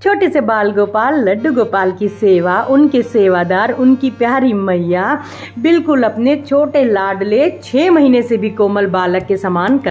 छोटे से बाल गोपाल लड्डू गोपाल की सेवा, उनके सेवादार, उनकी प्यारी मैया बिल्कुल अपने छोटे लाडले 6 महीने से भी कोमल बालक के समान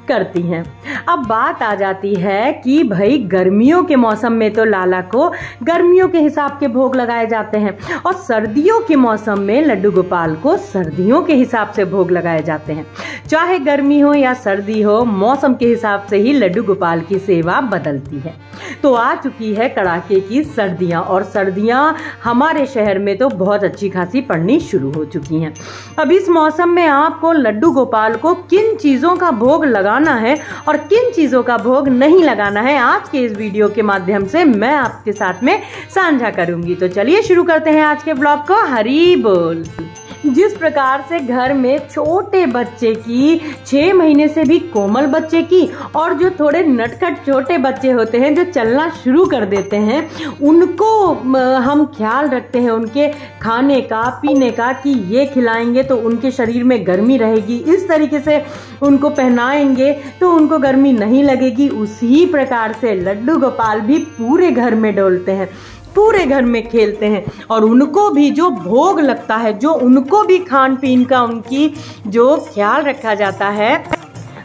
करती हैं। अब बात आ जाती है कि भाई गर्मियों के मौसम में तो लाला को गर्मियों के हिसाब के भोग लगाए जाते हैं और सर्दियों के मौसम में लड्डू गोपाल को सर्दियों के हिसाब से भोग लगाए जाते हैं। चाहे गर्मी हो या सर्दी हो, मौसम के हिसाब से ही लड्डू गोपाल की सेवा बदलती है। तो आ चुकी है कड़ाके की सर्दियां और सर्दियां हमारे शहर में तो बहुत अच्छी खासी पड़नी शुरू हो चुकी हैं। अब इस मौसम में आपको लड्डू गोपाल को किन चीज़ों का भोग लगाना है और किन चीज़ों का भोग नहीं लगाना है, आज के इस वीडियो के माध्यम से मैं आपके साथ में साझा करूंगी। तो चलिए शुरू करते हैं आज के ब्लॉग को। हरी बोल। जिस प्रकार से घर में छोटे बच्चे की, 6 महीने से भी कोमल बच्चे की और जो थोड़े नटखट छोटे बच्चे होते हैं जो चलना शुरू कर देते हैं, उनको हम ख्याल रखते हैं उनके खाने का, पीने का, कि ये खिलाएंगे तो उनके शरीर में गर्मी रहेगी, इस तरीके से उनको पहनाएंगे तो उनको गर्मी नहीं लगेगी। उसी प्रकार से लड्डू गोपाल भी पूरे घर में डोलते हैं, पूरे घर में खेलते हैं और उनको भी जो भोग लगता है, जो उनको भी खान पीन का उनकी जो ख्याल रखा जाता है,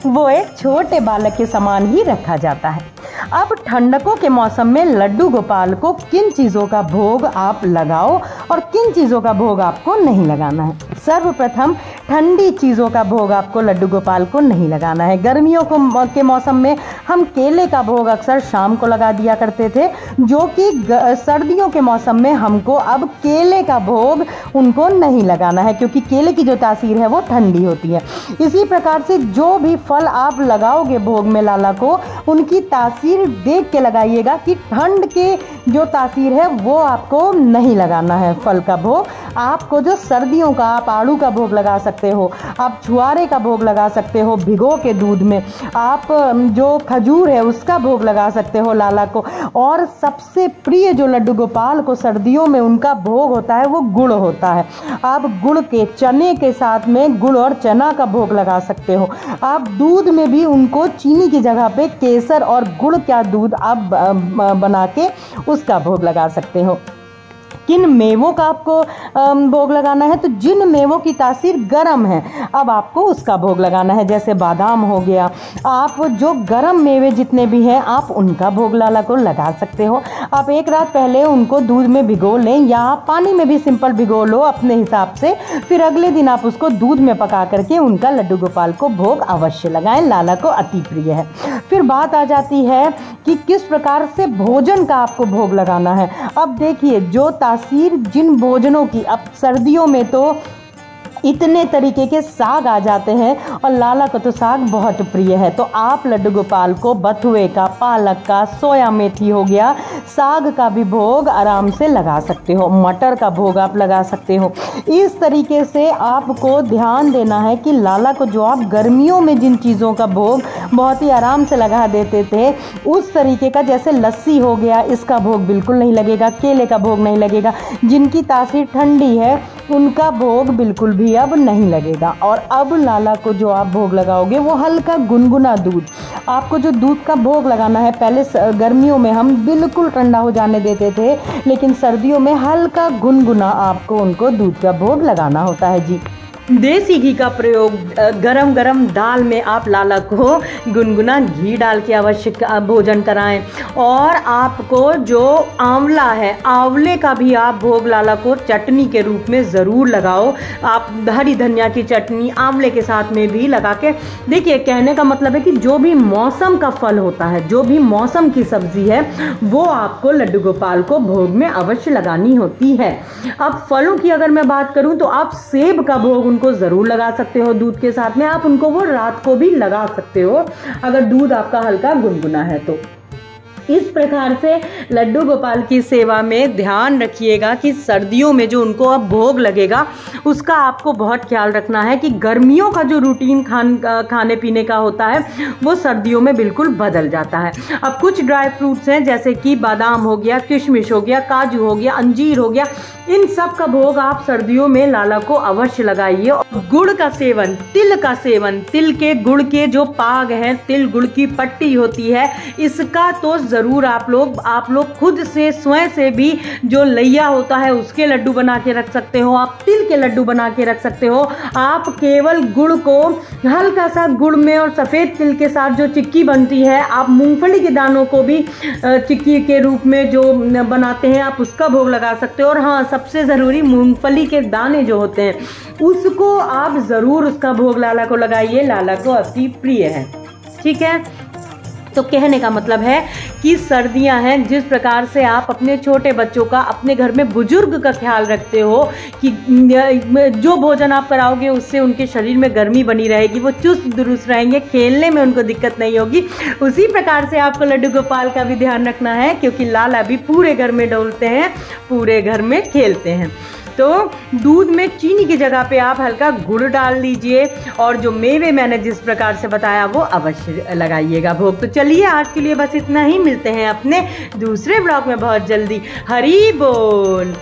वो एक छोटे बालक के समान ही रखा जाता है। अब ठंडकों के मौसम में लड्डू गोपाल को किन चीज़ों का भोग आप लगाओ और किन चीज़ों का भोग आपको नहीं लगाना है। सर्वप्रथम ठंडी चीज़ों का भोग आपको लड्डू गोपाल को नहीं लगाना है। गर्मियों के मौसम में हम केले का भोग अक्सर शाम को लगा दिया करते थे, जो कि सर्दियों के मौसम में हमको अब केले का भोग उनको नहीं लगाना है, क्योंकि केले की जो तासीर है वो ठंडी होती है। इसी प्रकार से जो भी फल आप लगाओगे भोग में लाला को, उनकी तासीर देख के लगाइएगा कि ठंड के जो तासीर है वो आपको नहीं लगाना है। फल का भोग आपको जो सर्दियों का, आप आड़ू का भोग लगा सकते हो, आप छुआरे का भोग लगा सकते हो भिगो के दूध में, आप जो खजूर है उसका भोग लगा सकते हो लाला को। और सबसे प्रिय जो लड्डू गोपाल को सर्दियों में उनका भोग होता है वो गुड़ होता है। आप गुड़ के, चने के साथ में गुड़ और चना का भोग लगा सकते हो। आप दूध में भी उनको चीनी की जगह पे केसर और गुड़ का दूध आप बना के उसका भोग लगा सकते हो। किन मेवों का आपको भोग लगाना है, तो जिन मेवों की तासीर गर्म है अब आपको उसका भोग लगाना है। जैसे बादाम हो गया, आप जो गर्म मेवे जितने भी हैं आप उनका भोग लाला को लगा सकते हो। आप एक रात पहले उनको दूध में भिगो लें या आप पानी में भी सिंपल भिगो लो अपने हिसाब से, फिर अगले दिन आप उसको दूध में पका करके उनका लड्डू गोपाल को भोग अवश्य लगाएं, लाला को अति प्रिय है। फिर बात आ जाती है कि किस प्रकार से भोजन का आपको भोग लगाना है। अब देखिए, जो तासीर जिन भोजनों की, अब सर्दियों में तो इतने तरीके के साग आ जाते हैं और लाला को तो साग बहुत प्रिय है, तो आप लड्डू गोपाल को बथुए का, पालक का, सोया मेथी हो गया, साग का भी भोग आराम से लगा सकते हो, मटर का भोग आप लगा सकते हो। इस तरीके से आपको ध्यान देना है कि लाला को जो आप गर्मियों में जिन चीज़ों का भोग बहुत ही आराम से लगा देते थे, उस तरीके का, जैसे लस्सी हो गया, इसका भोग बिल्कुल नहीं लगेगा, केले का भोग नहीं लगेगा। जिनकी तासीर ठंडी है उनका भोग बिल्कुल भी अब नहीं लगेगा। और अब लाला को जो आप भोग लगाओगे वो हल्का गुनगुना दूध, आपको जो दूध का भोग लगाना है, पहले गर्मियों में हम बिल्कुल ठंडा हो जाने देते थे, लेकिन सर्दियों में हल्का गुनगुना आपको उनको दूध का भोग लगाना होता है जी। देसी घी का प्रयोग गरम गरम दाल में आप लाला को गुनगुना घी डाल के अवश्य भोजन कराएं। और आपको जो आंवला है, आंवले का भी आप भोग लाला को चटनी के रूप में ज़रूर लगाओ। आप हरी धनिया की चटनी आंवले के साथ में भी लगा के देखिए। कहने का मतलब है कि जो भी मौसम का फल होता है, जो भी मौसम की सब्जी है, वो आपको लड्डू गोपाल को भोग में अवश्य लगानी होती है। अब फलों की अगर मैं बात करूं तो आप सेब का भोग उनको ज़रूर लगा सकते हो दूध के साथ में। आप उनको वो रात को भी लगा सकते हो अगर दूध आपका हल्का गुनगुना है तो। इस प्रकार से लड्डू गोपाल की सेवा में ध्यान रखिएगा कि सर्दियों में जो उनको अब भोग लगेगा उसका आपको बहुत ख्याल रखना है कि गर्मियों का जो रूटीन खाने पीने का होता है वो सर्दियों में बिल्कुल बदल जाता है। अब कुछ ड्राई फ्रूट्स हैं जैसे कि बादाम हो गया, किशमिश हो गया, काजू हो गया, अंजीर हो गया, इन सब का भोग आप सर्दियों में लाला को अवश्य लगाइए। गुड़ का सेवन, तिल का सेवन, तिल के गुड़ के जो पाग हैं, तिल गुड़ की पट्टी होती है, इसका तो ज़रूर आप लोग खुद से स्वयं से भी जो लैया होता है उसके लड्डू बना के रख सकते हो, आप तिल के लड्डू बना के रख सकते हो। आप केवल गुड़ को हल्का सा गुड़ में और सफ़ेद तिल के साथ जो चिक्की बनती है, आप मूंगफली के दानों को भी चिक्की के रूप में जो बनाते हैं आप उसका भोग लगा सकते हो। और हाँ, सबसे ज़रूरी मूंगफली के दाने जो होते हैं उसको आप ज़रूर उसका भोग लाला को लगाइए, लाला को अति प्रिय है। ठीक है, तो कहने का मतलब है कि सर्दियां हैं, जिस प्रकार से आप अपने छोटे बच्चों का, अपने घर में बुजुर्ग का ख्याल रखते हो कि जो भोजन आप कराओगे उससे उनके शरीर में गर्मी बनी रहेगी, वो चुस्त दुरुस्त रहेंगे, खेलने में उनको दिक्कत नहीं होगी, उसी प्रकार से आपको लड्डू गोपाल का भी ध्यान रखना है, क्योंकि लाला भी पूरे घर में डोलते हैं, पूरे घर में खेलते हैं। तो दूध में चीनी की जगह पे आप हल्का गुड़ डाल लीजिए और जो मेवे मैंने जिस प्रकार से बताया वो अवश्य लगाइएगा भोग। तो चलिए आज के लिए बस इतना ही, मिलते हैं अपने दूसरे ब्लॉग में बहुत जल्दी। हरि बोल।